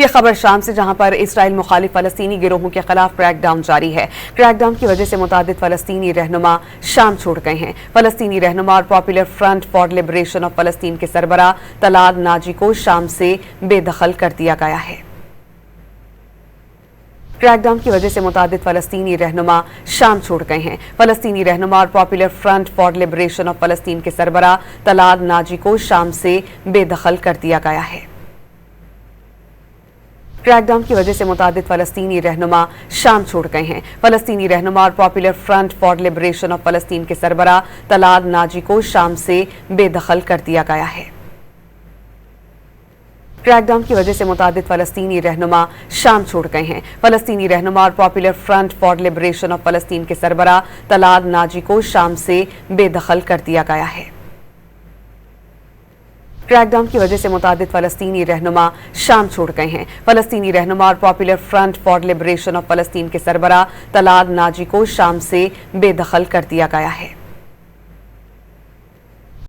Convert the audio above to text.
یہ خبر شام سے جہاں پر اسرائیل مخالف فلسطینی گروہوں کے خلاف کریک ڈاؤن جاری ہے۔ کریک ڈاؤن کی وجہ سے متعدد فلسطینی رہنما شام چھوڑ گئے ہیں۔ فلسطینی رہنما اور popular front for liberation of فلسطین کے سربراہ طلال ناجی کو شام سے بے دخل کر دیا گیا ہے۔ کریک ڈاؤن کی وجہ سے متعدد فلسطینی رہنما شام چھوڑ گئے ہیں۔ فلسطینی رہنما اور popular front for liberation of فلسطین کے سربراہ طلال ناجی کو شام سے بے دخل کر دیا گیا ہے۔ کریک ڈاؤن کی وجہ سے متعدد فلسطینی رہنما شام چھوڑ گئے ہیں۔ فلسطینی رہنما اور popular front for liberation of فلسطین کے سربراہ طلال ناجی کو شام سے بے دخل کر دیا گیا ہے۔ کریک ڈاؤن کی وجہ سے متعدد فلسطینی رہنما شام چھوڑ گئے ہیں۔ فلسطینی رہنما اور popular front for liberation of فلسطین کے سربراہ طلال ناجی کو شام سے بے دخل کر دیا گیا ہے۔ کریک ڈاؤن کی وجہ سے متعدد فلسطینی رہنما شام چھوڑ گئے ہیں۔ فلسطینی رہنما اور popular front for liberation of فلسطین کے سربراہ طلال ناجی کو شام سے بے دخل کر دیا گیا ہے۔